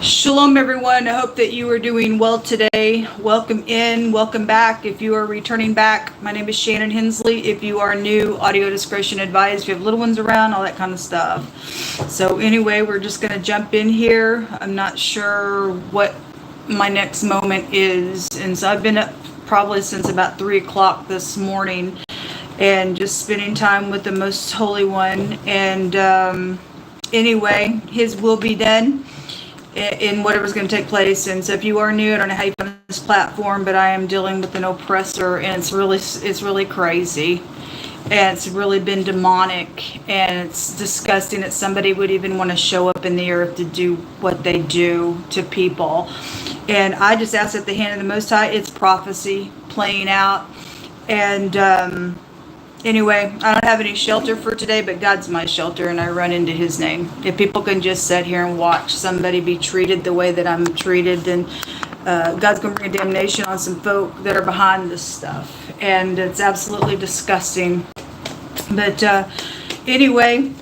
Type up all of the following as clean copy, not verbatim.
Shalom, everyone. I hope that you are doing well today. Welcome in, welcome back. If you are returning back, my name is Shannon Hensley. If you are new, audio discretion advised. If you have little ones around, all that kind of stuff. So anyway, we're just going to jump in here. I'm not sure what my next moment is. And so I've been up probably since about 3 o'clock this morning and just spending time with the Most Holy One. And anyway, His will be done in whatever's going to take place. And so if you are new, I don't know how you found this platform, but I am dealing with an oppressor, and it's really crazy, and it's really been demonic, and it's disgusting that somebody would even want to show up in the earth to do what they do to people. And I just ask at the hand of the Most High, it's prophecy playing out. And anyway, I don't have any shelter for today, but God's my shelter, and I run into His name. If people can just sit here and watch somebody be treated the way that I'm treated, then God's going to bring a damnation on some folk that are behind this stuff. And it's absolutely disgusting. But anyway,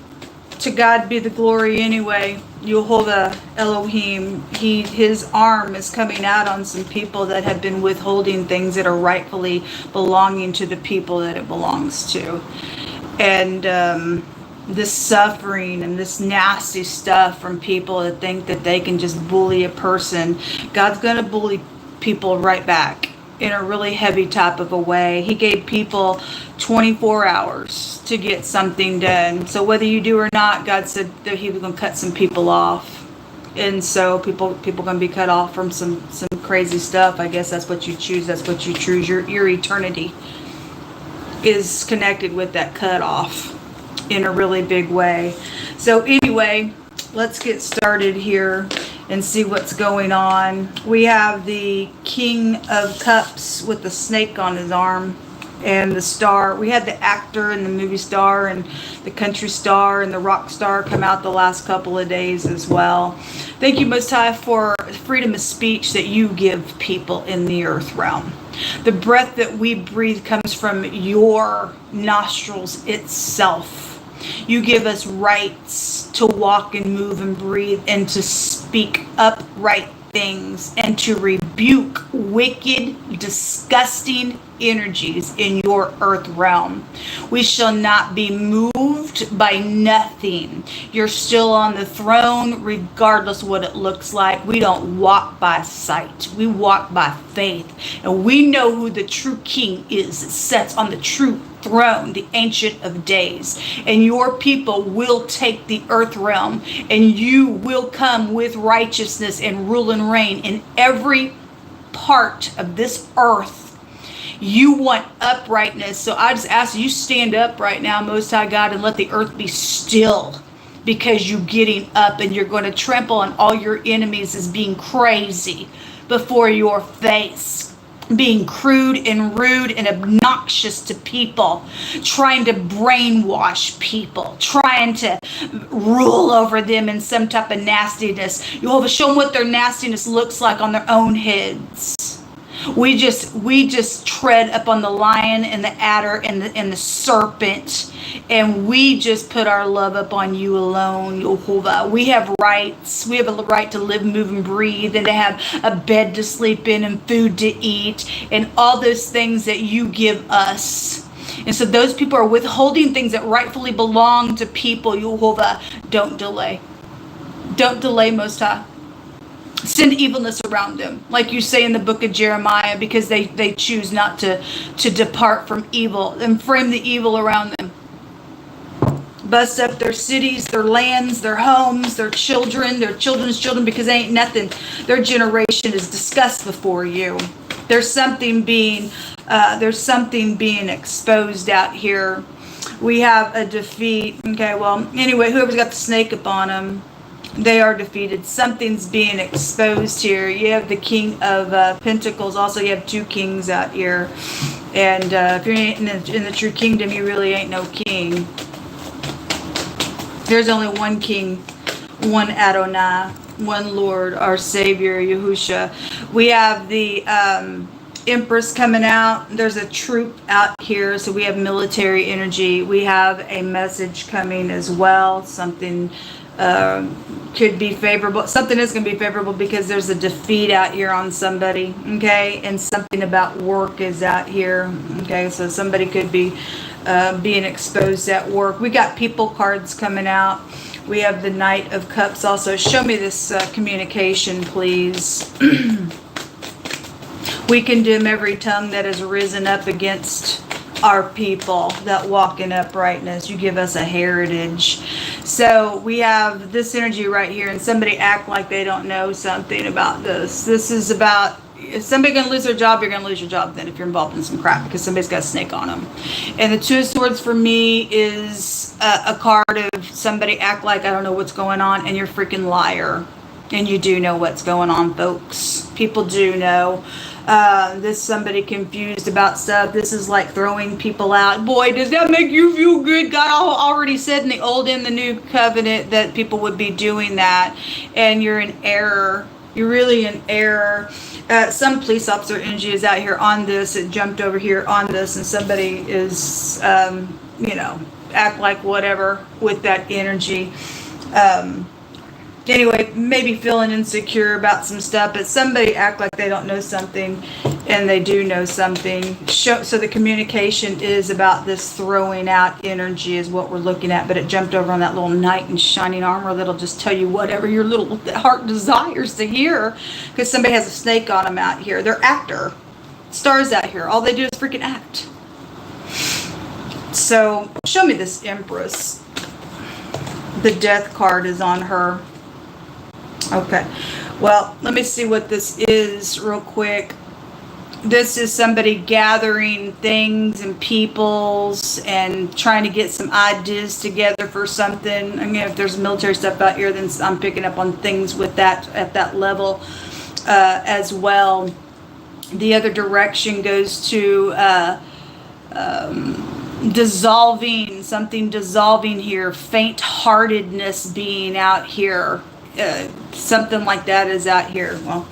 to God be the glory anyway. Yehovah Elohim, His arm is coming out on some people that have been withholding things that are rightfully belonging to the people that it belongs to. And this suffering and this nasty stuff from people that think that they can just bully a person, God's going to bully people right back in a really heavy type of a way. He gave people 24 hours to get something done. So whether you do or not, God said that He was going to cut some people off. And so people going to be cut off from some crazy stuff. I guess that's what you choose. That's what you choose. Your eternity is connected with that cut off in a really big way. So anyway, let's get started here and see what's going on. We have the King of Cups with the snake on his arm and the star. We had the actor and the movie star and the country star and the rock star come out the last couple of days as well. Thank you, Most High, for freedom of speech that you give people in the earth realm. The breath that we breathe comes from your nostrils itself. You give us rights to walk and move and breathe and to speak upright things and to rebuke wicked, disgusting energies in your earth realm. We shall not be moved by nothing. You're still on the throne regardless of what it looks like. We don't walk by sight. We walk by faith. And we know who the true king is that sits on the true throne, the Ancient of Days. And your people will take the earth realm, and you will come with righteousness and rule and reign in every part of this earth. You want uprightness. So I just ask you stand up right now, Most High God, and let the earth be still, because you're getting up and you're going to trample on all your enemies as being crazy before your face. Being crude and rude and obnoxious to people, trying to brainwash people, trying to rule over them in some type of nastiness. You'll show them what their nastiness looks like on their own heads. We just tread up on the lion and the adder and the serpent, and we just put our love up on you alone, Yehovah. We have rights. We have a right to live, move, and breathe, and to have a bed to sleep in and food to eat, and all those things that you give us. And so those people are withholding things that rightfully belong to people, Yehovah. Don't delay. Don't delay, Most High. Send evilness around them, like you say in the book of Jeremiah, because they choose not to depart from evil, and frame the evil around them. Bust up their cities, their lands, their homes, their children, their children's children, because they ain't nothing. Their generation is discussed before you. There's something being exposed out here. We have a defeat. Okay, well, anyway, whoever's got the snake upon them, they are defeated. Something's being exposed here. You have the King of Pentacles. Also, you have two kings out here. And if you're in the true kingdom, you really ain't no king. There's only one king, one Adonai, one Lord, our Savior, Yahusha. We have the Empress coming out. There's a troop out here, so we have military energy. We have a message coming as well. Something could be favorable. Something is going to be favorable because there's a defeat out here on somebody, okay? And something about work is out here, okay? So somebody could be being exposed at work. We got people cards coming out. We have the Knight of Cups also. Show me this communication, please. We condemn every tongue that has risen up against our people that walk in uprightness. You give us a heritage. So we have this energy right here, and somebody act like they don't know something about this. This is about, if somebody's going to lose their job, you're going to lose your job then if you're involved in some crap because somebody's got a snake on them. And the Two of Swords for me is a card of somebody act like I don't know what's going on, and you're a freaking liar. And you do know what's going on, folks. People do know. This somebody confused about stuff. This is like throwing people out. Boy, does that make you feel good? God already said in the Old and the New Covenant that people would be doing that. And you're in error. You're really in error. Some police officer energy is out here on this. It jumped over here on this. And somebody is, act like whatever with that energy. Anyway, maybe feeling insecure about some stuff, but somebody act like they don't know something and they do know something. So the communication is about this throwing out energy is what we're looking at, but it jumped over on that little knight in shining armor that'll just tell you whatever your little heart desires to hear, because somebody has a snake on them out here. They're actor. Stars out here. All they do is freaking act. So show me this Empress. The Death card is on her. Okay, well, let me see what this is real quick. This is somebody gathering things and peoples and trying to get some ideas together for something. I mean, if there's military stuff out here, then I'm picking up on things with that at that level as well. The other direction goes to dissolving, something dissolving here, faint-heartedness being out here. Something like that is out here. Well,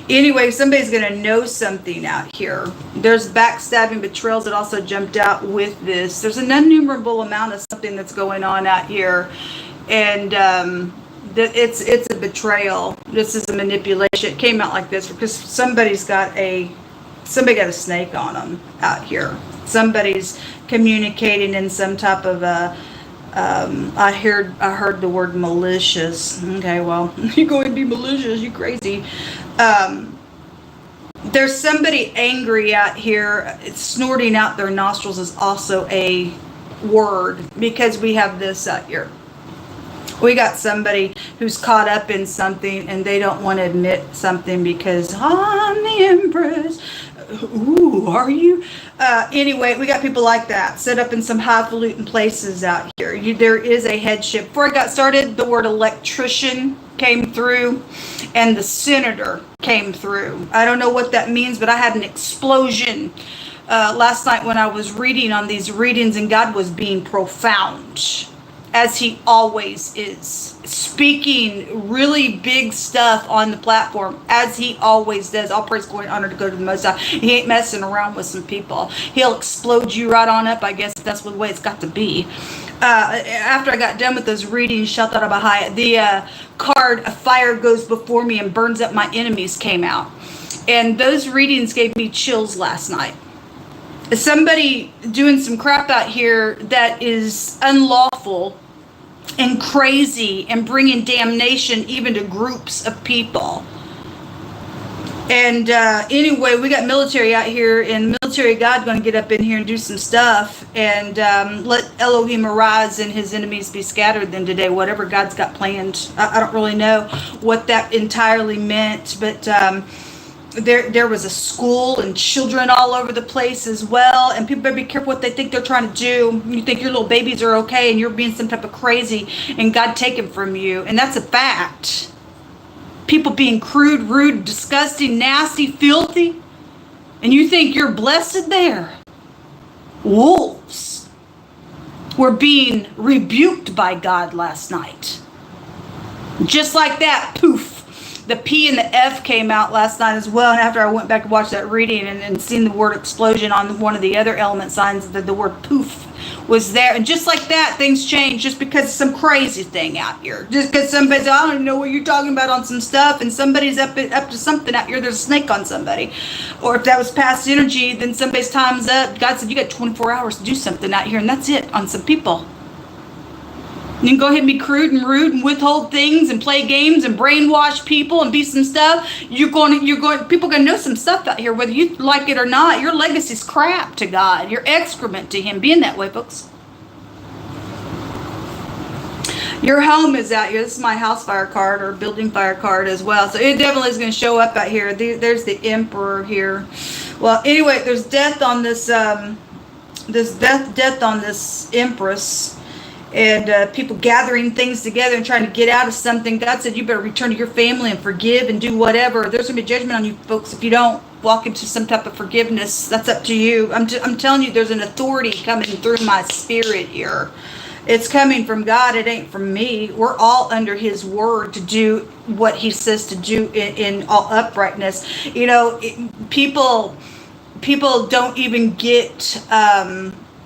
anyway, somebody's going to know something out here. There's backstabbing, betrayals that also jumped out with this. There's an innumerable amount of something that's going on out here. And it's a betrayal. This is a manipulation. It came out like this because somebody got a snake on them out here. Somebody's communicating in some type of a I heard the word malicious. Okay, well, you're going to be malicious, you crazy. There's somebody angry out here. Snorting out their nostrils is also a word because we have this out here. We got somebody who's caught up in something and they don't want to admit something because I'm the Empress. Ooh, are you? Anyway, we got people like that set up in some highfalutin places out here. There is a headship. Before I got started, the word electrician came through and the senator came through. I don't know what that means, but I had an explosion last night when I was reading on these readings, and God was being profound, as he always is, speaking really big stuff on the platform, as he always does. All praise, glory, and honor to go to the Most High. He ain't messing around with some people. He'll explode you right on up, I guess, if that's the way it's got to be. After I got done with those readings, Shatara Bahaya, the card, a fire goes before me and burns up my enemies, came out. And those readings gave me chills last night. Somebody doing some crap out here that is unlawful and crazy and bringing damnation even to groups of people. And anyway, we got military out here, and military God going to get up in here and do some stuff and let Elohim arise and his enemies be scattered then today, whatever God's got planned. I don't really know what that entirely meant, but there was a school and children all over the place as well, and people better be careful what they think they're trying to do. You think your little babies are okay and you're being some type of crazy and God taken from you, and that's a fact. People being crude, rude, disgusting, nasty, filthy, and you think you're blessed there. Wolves were being rebuked by God last night. Just like that, poof. the P and the F came out last night as well. And after I went back and watched that reading and seen the word explosion on one of the other element signs, the word poof was there. And just like that, things change just because of some crazy thing out here. Just because somebody's, I don't even know what you're talking about on some stuff, and somebody's up to something out here. There's a snake on somebody. Or if that was past energy, then somebody's time's up. God said, you got 24 hours to do something out here, and that's it on some people. You can go ahead and be crude and rude and withhold things and play games and brainwash people and be some stuff. People are gonna know some stuff out here, whether you like it or not. Your legacy's crap to God. You're excrement to Him. Being that way, folks. Your home is out here. This is my house fire card or building fire card as well. So it definitely is going to show up out here. There's the Emperor here. Well, anyway, there's death on this. Death on this Empress. And people gathering things together and trying to get out of something. God said you better return to your family and forgive and do whatever. There's going to be judgment on you folks if you don't walk into some type of forgiveness. That's up to you. I'm telling you, there's an authority coming through my spirit here. It's coming from God. It ain't from me. We're all under His word to do what He says to do in all uprightness. You know, people don't even get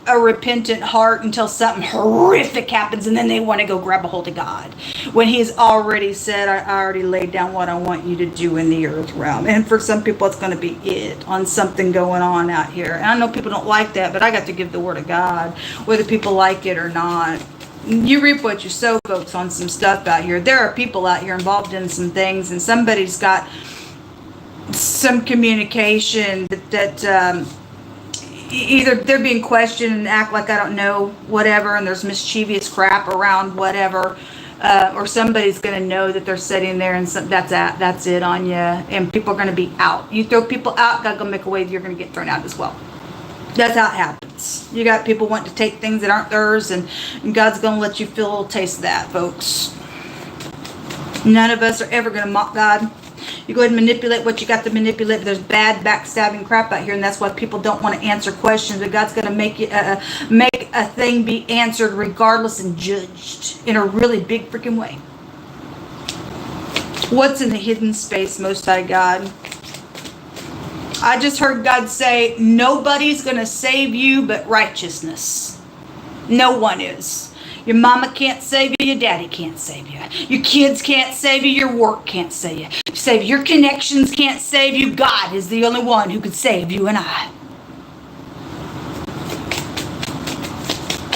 a repentant heart until something horrific happens, and then they want to go grab a hold of God when He's already said, I already laid down what I want you to do in the earth realm. And for some people, it's going to be it on something going on out here. And I know people don't like that, but I got to give the word of God, whether people like it or not. You reap what you sow, folks, on some stuff out here. There are people out here involved in some things, and somebody's got some communication that either they're being questioned and act like I don't know, whatever, and there's mischievous crap around whatever, or somebody's going to know that they're sitting there and that's it on you, and people are going to be out. You throw people out, God's going to make a way that you're going to get thrown out as well. That's how it happens. You got people wanting to take things that aren't theirs, and God's going to let you feel a little taste of that, folks. None of us are ever going to mock God. You go ahead and manipulate what you got to manipulate. There's bad backstabbing crap out here, and that's why people don't want to answer questions. But God's going to make a thing be answered regardless and judged in a really big freaking way. What's in the hidden space, Most High God? I just heard God say, nobody's going to save you but righteousness. No one is. Your mama can't save you. Your daddy can't save you. Your kids can't save you. Your work can't save you. Your connections can't save you. God is the only one who can save you and I.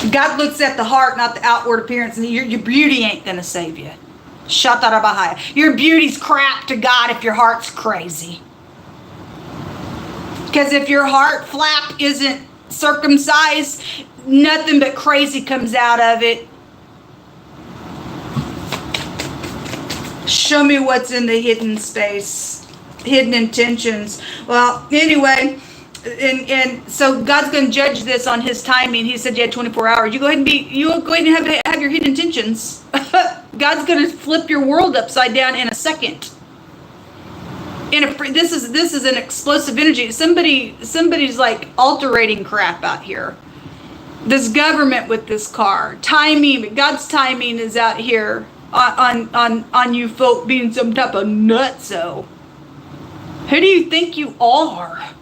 God looks at the heart, not the outward appearance. And your beauty ain't going to save you. Shatarabahaya. Your beauty's crap to God if your heart's crazy. Because if your heart flap isn't circumcised, nothing but crazy comes out of it. Show me what's in the hidden space. Hidden intentions. Well, anyway, and so God's going to judge this on His timing. He said you had 24 hours. You go ahead and have your hidden intentions. God's going to flip your world upside down in a second. This is an explosive energy. Somebody's like alterating crap out here. This government with this card, timing, God's timing is out here on you folk being some type of nutso. Who do you think you are?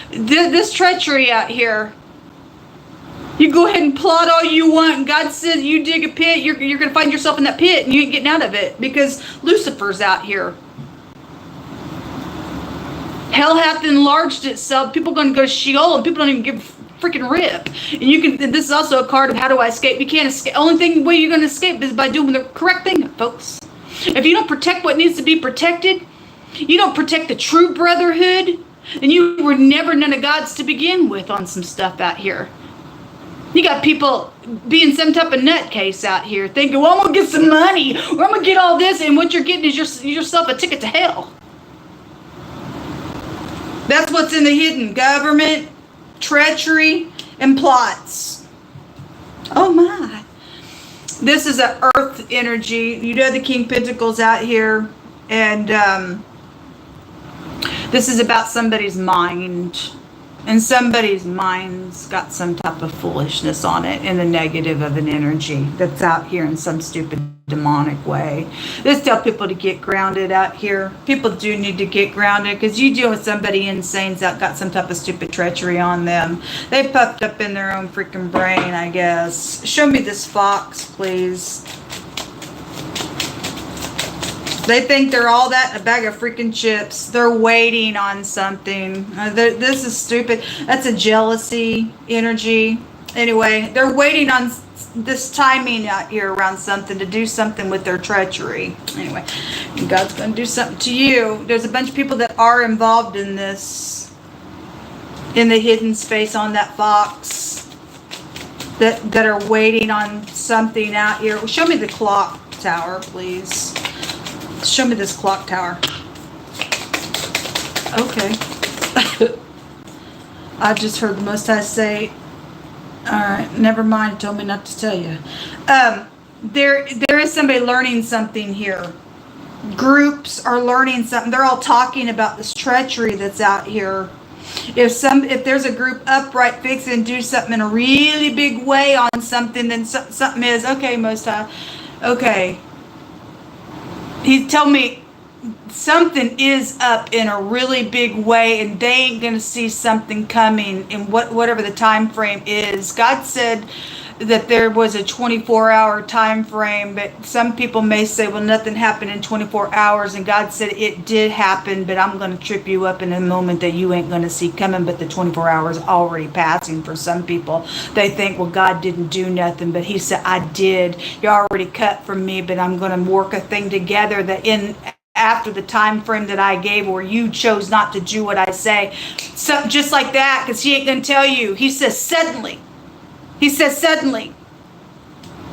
This treachery out here. You go ahead and plot all you want, and God says you dig a pit, you're going to find yourself in that pit, and you ain't getting out of it because Lucifer's out here. Hell hath enlarged itself. People are going to go to Sheol, and people don't even give a freaking rip. And this is also a card of how do I escape. You can't escape. Only way you're going to escape is by doing the correct thing, folks. If you don't protect what needs to be protected, you don't protect the true brotherhood, then you were never none of God's to begin with on some stuff out here. You got people being some type of nutcase out here thinking, well, I'm going to get some money, or I'm going to get all this, and what you're getting is yourself a ticket to hell. That's what's in the hidden. Government, treachery, and plots. Oh my. This is an earth energy. You know the King Pentacles out here. And this is about somebody's mind. And somebody's mind's got some type of foolishness on it in the negative of an energy that's out here in some stupid demonic way. Just tell people to get grounded out here. People do need to get grounded because you deal with somebody insane that got some type of stupid treachery on them. They puffed up in their own freaking brain, I guess. Show me this fox, please. They think they're all that in a bag of freaking chips. They're waiting on something. This is stupid. That's a jealousy energy. Anyway, they're waiting on this timing out here around something to do something with their treachery. Anyway, and God's going to do something to you. There's a bunch of people that are involved in this, in the hidden space on that fox, that are waiting on something out here. Show me the clock tower, please. Show me this clock tower. Okay. I just heard the Most High say, all right, never mind, told me not to tell you. There is somebody learning something here. Groups are learning something. They're all talking about this treachery that's out here. If there's a group upright, fix and do something in a really big way on something, then something is, okay, Most High, okay. He told me something is up in a really big way, and they ain't gonna see something coming in whatever the time frame is. God said that there was a 24-hour time frame, but some people may say, well, nothing happened in 24 hours, and God said it did happen, but I'm going to trip you up in a moment that you ain't going to see coming. But the 24 hours already passing for some people. They think, well, God didn't do nothing, but he said, I did. You're already cut from me, but I'm going to work a thing together that in after the time frame that I gave, or you chose not to do what I say. So just like that, because he ain't going to tell you. He says suddenly. He says suddenly.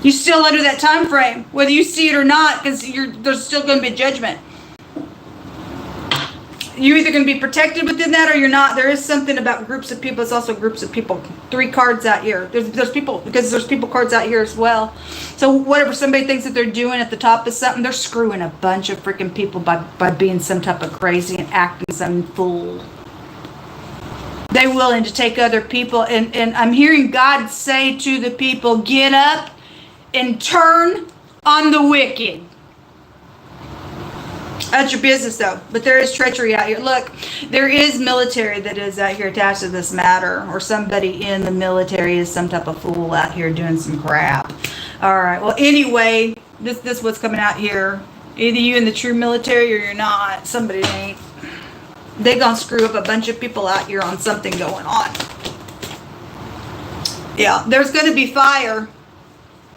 You're still under that time frame, whether you see it or not, because there's still going to be judgment. You're either going to be protected within that or you're not. There is something about groups of people. It's also groups of people. 3 cards out here. There's people, because there's people cards out here as well. So whatever somebody thinks that they're doing at the top of something, they're screwing a bunch of freaking people by being some type of crazy and acting some fool. They're willing to take other people, and I'm hearing God say to the people, get up and turn on the wicked. That's your business, though. But there is treachery out here. Look, there is military that is out here attached to this matter, or somebody in the military is some type of fool out here doing some crap. All right. Well, anyway, this what's coming out here. Either you in the true military or you're not. Somebody ain't. They gonna screw up a bunch of people out here on something going on. Yeah, there's gonna be fire.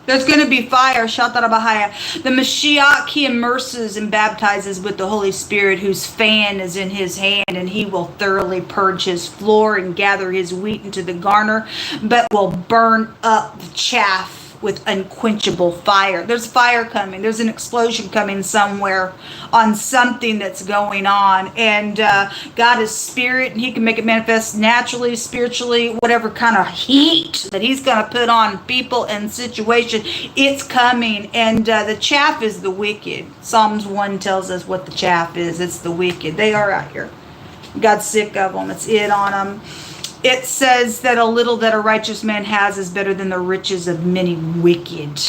There's gonna be fire. Shatarabahaya. The Mashiach, he immerses and baptizes with the Holy Spirit, whose fan is in his hand, and he will thoroughly purge his floor and gather his wheat into the garner, but will burn up the chaff with unquenchable fire. There's fire coming. There's an explosion coming somewhere on something that's going on. And God is spirit, and he can make it manifest naturally, spiritually, whatever kind of heat that he's going to put on people and situation. It's coming. And the chaff is the wicked. Psalms 1 tells us what the chaff is. It's the wicked. They are out here. God's sick of them. It's it on them. It says that a little that a righteous man has is better than the riches of many wicked.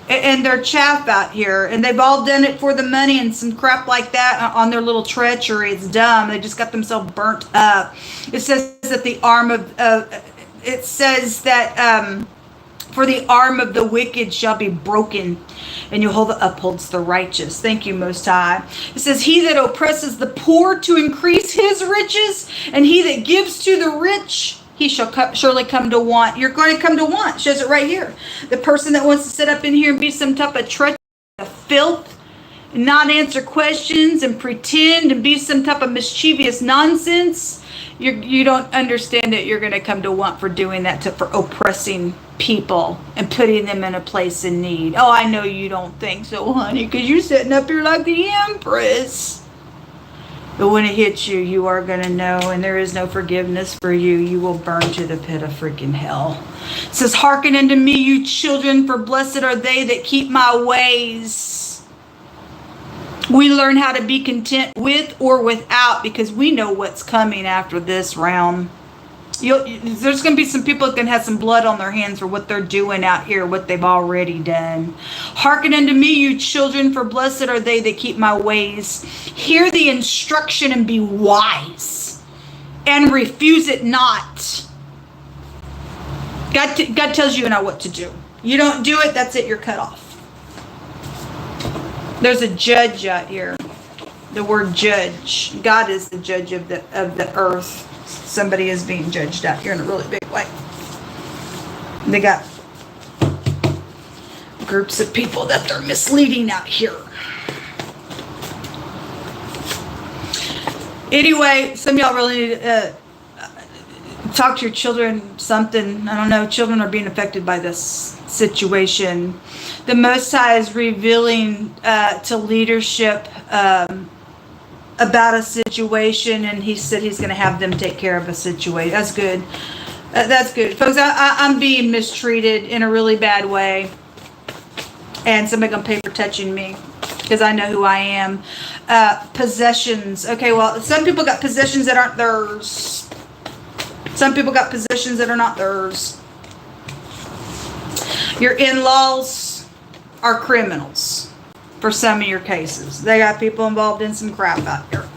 And they're chaff out here. And they've all done it for the money and some crap like that on their little treachery. It's dumb. They just got themselves burnt up. It says that the arm of... it says that... for the arm of the wicked shall be broken, and Jehovah upholds the righteous. Thank you, Most High. It says, he that oppresses the poor to increase his riches, and he that gives to the rich, he shall surely come to want. You're going to come to want. It shows it right here. The person that wants to sit up in here and be some type of treacherous, filth, and not answer questions and pretend and be some type of mischievous nonsense, you don't understand that you're going to come to want for doing that, for oppressing people and putting them in a place in need. Oh, I know you don't think so, honey, because you're sitting up here like the Empress. But when it hits you, you are going to know, and there is no forgiveness for you. You will burn to the pit of freaking hell. It says, hearken unto me, you children, for blessed are they that keep my ways. We learn how to be content with or without, because we know what's coming after this realm. There's going to be some people that can have some blood on their hands for what they're doing out here, what they've already done. Hearken unto me, you children, for blessed are they that keep my ways. Hear the instruction and be wise, and refuse it not. God tells you now what to do. You don't do it, that's it, you're cut off. There's a judge out here. The word judge. God is the judge of the earth. Somebody is being judged out here in a really big way. They got groups of people that they're misleading out here. Anyway, some of y'all really need to talk to your children something. I don't know. Children are being affected by this situation. The Most High is revealing to leadership about a situation, and he said he's going to have them take care of a situation. That's good. That's good. Folks, I'm being mistreated in a really bad way, and somebody going to pay for touching me because I know who I am. Possessions. Okay, well, some people got possessions that aren't theirs. Some people got possessions that are not theirs. Your in-laws are criminals. For some of your cases, they got people involved in some crap out here.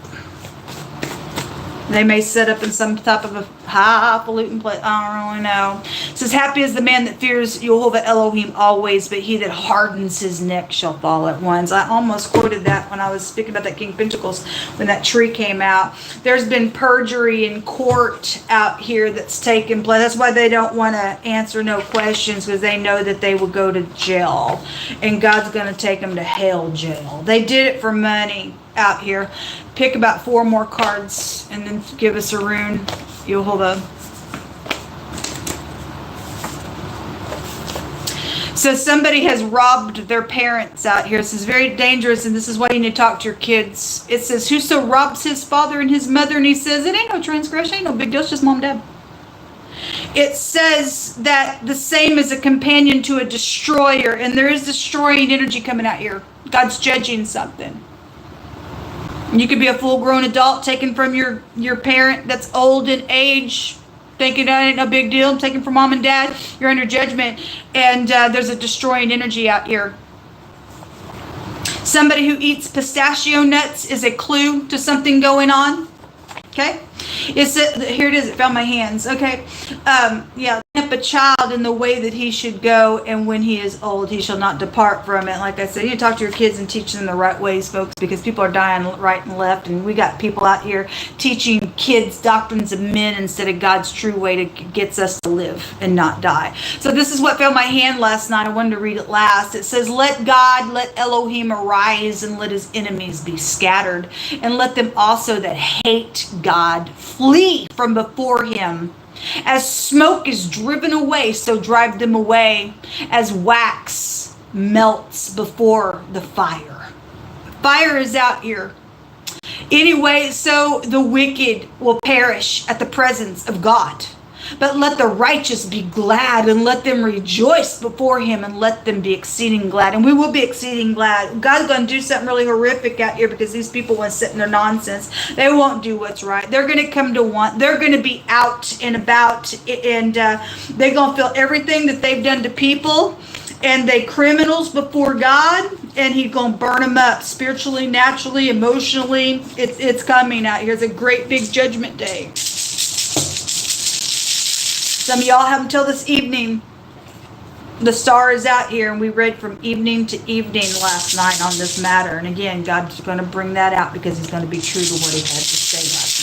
They may set up in some type of a highfalutin place. I don't really know. It says, happy is the man that fears Jehovah Elohim always, but he that hardens his neck shall fall at once. I almost quoted that when I was speaking about that King of Pentacles, when that tree came out. There's been perjury in court out here that's taken place. That's why they don't want to answer no questions, because they know that they will go to jail. And God's going to take them to hell jail. They did it for money out here. Pick about 4 more cards and then give us a rune. You'll hold up. So somebody has robbed their parents out here. This is very dangerous, and this is why you need to talk to your kids. It says, whoso robs his father and his mother, and he says, it ain't no transgression, ain't no big deal, it's just mom and dad. It says that the same is a companion to a destroyer, and there is destroying energy coming out here. God's judging something. You could be a full-grown adult taken from your parent that's old in age, thinking that ain't no big deal, taken from mom and dad. You're under judgment, and there's a destroying energy out here. Somebody who eats pistachio nuts is a clue to something going on. Okay, here it is. It found my hands. Okay, yeah. Train up a child in the way that he should go, and when he is old, he shall not depart from it. Like I said, you need to talk to your kids and teach them the right ways, folks, because people are dying right and left, and we got people out here teaching kids doctrines of men instead of God's true way to gets us to live and not die. So this is what found my hand last night. I wanted to read it last. It says, let Elohim arise, and let his enemies be scattered, and let them also that hate God flee from before him. As smoke is driven away, so drive them away. As wax melts before the fire. Fire is out here. Anyway, so the wicked will perish at the presence of God. But let the righteous be glad, and let them rejoice before him, and let them be exceeding glad. And we will be exceeding glad. God's going to do something really horrific out here, because these people want to sit in their nonsense. They won't do what's right. They're going to come to want. They're going to be out and about, and they're going to feel everything that they've done to people, and they criminals before God, and he's going to burn them up spiritually, naturally, emotionally. It's coming out here. It's a great big judgment day. Some of y'all have until this evening. The star is out here, and we read from evening to evening last night on this matter. And again, God's going to bring that out, because he's going to be true to what he had to say last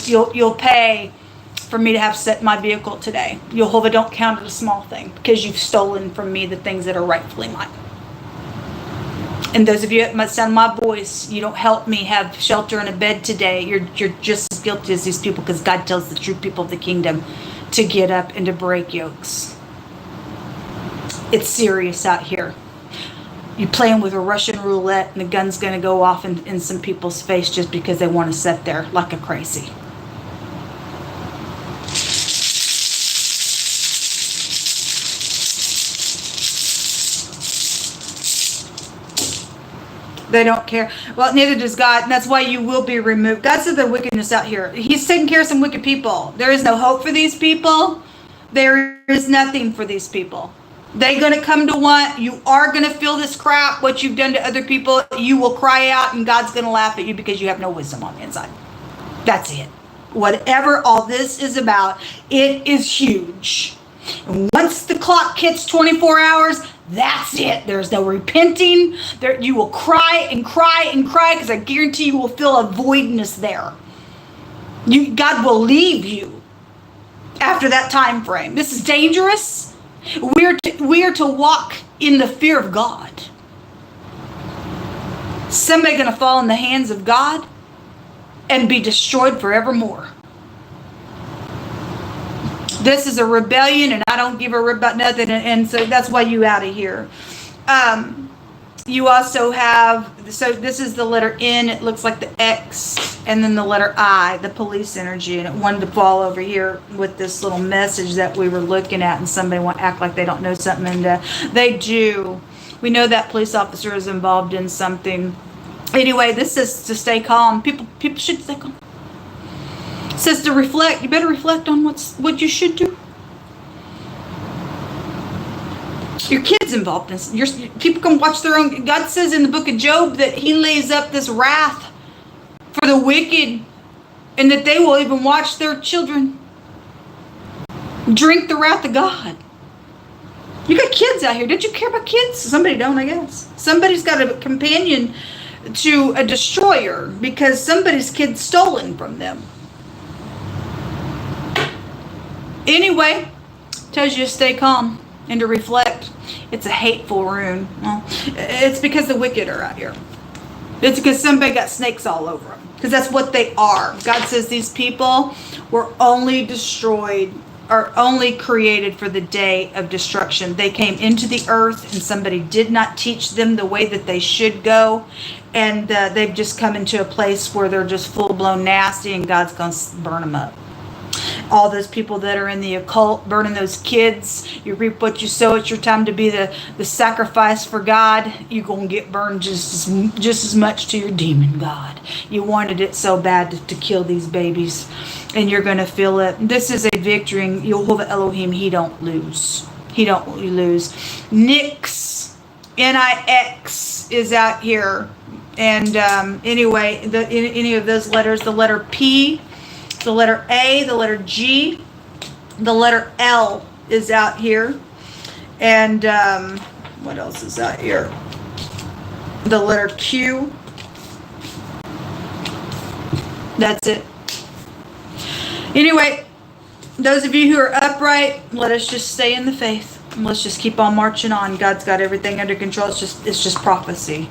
night. You'll pay for me to have set my vehicle today. Jehovah, don't count it a small thing, because you've stolen from me the things that are rightfully mine. And those of you that must sound my voice, you don't help me have shelter and a bed today, you're just as guilty as these people, because God tells the true people of the kingdom to get up and to break yokes. It's serious out here. You're playing with a Russian roulette, and the gun's going to go off in some people's face just because they want to sit there like a crazy. They don't care. Well, neither does God, and that's why you will be removed. God said the wickedness out here. He's taking care of some wicked people. There is no hope for these people. There is nothing for these people. They're going to come to want. You are going to feel this crap, what you've done to other people. You will cry out, and God's going to laugh at you because you have no wisdom on the inside. That's it. Whatever all this is about, it is huge. And once the clock hits 24 hours, that's it. There's no repenting. There, you will cry and cry and cry, because I guarantee you will feel a voidness there. God will leave you after that time frame. This is dangerous. We are to walk in the fear of God. Somebody going to fall in the hands of God and be destroyed forevermore. This is a rebellion, and I don't give a rip about nothing, and so that's why you out of here. You also have, so this is the letter N, it looks like the X, and then the letter I, the police energy, and it wanted to fall over here with this little message that we were looking at, and somebody want to act like they don't know something, and they do. We know that police officer is involved in something. Anyway, this is to stay calm. People should stay calm. It says to reflect. You better reflect on what you should do. Your kids involved in this. Your people can watch their own. God says in the book of Job that he lays up this wrath for the wicked, and that they will even watch their children drink the wrath of God. You got kids out here. Don't you care about kids? Somebody don't, I guess. Somebody's got a companion to a destroyer because somebody's kid's stolen from them. Anyway, tells you to stay calm and to reflect. It's a hateful rune. Well, it's because the wicked are out here. It's because somebody got snakes all over them. Because that's what they are. God says these people were only destroyed, or only created for the day of destruction. They came into the earth and somebody did not teach them the way that they should go. And they've just come into a place where they're just full-blown nasty, and God's going to burn them up. All those people that are in the occult, burning those kids, you reap what you sow. It's your time to be the sacrifice for God. You're going to get burned just as much to your demon God. You wanted it so bad to kill these babies, and you're going to feel it. This is a victory. Yehovah Elohim, he don't lose. He don't lose. Nix, N-I-X, is out here. And anyway, any of those letters, the letter P, the letter A, the letter G, the letter L is out here. And what else is out here? The letter Q. That's it. Anyway, those of you who are upright, let us just stay in the faith. Let's just keep on marching on. God's got everything under control. It's just prophecy.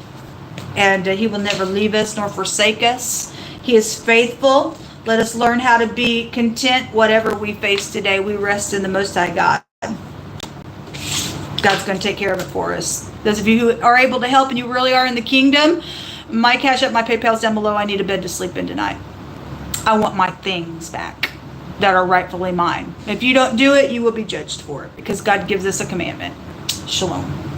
And he will never leave us nor forsake us. He is faithful. Let us learn how to be content whatever we face today. We rest in the Most High God. God's going to take care of it for us. Those of you who are able to help and you really are in the kingdom, my CashApp, my PayPal's down below. I need a bed to sleep in tonight. I want my things back that are rightfully mine. If you don't do it, you will be judged for it, because God gives us a commandment. Shalom.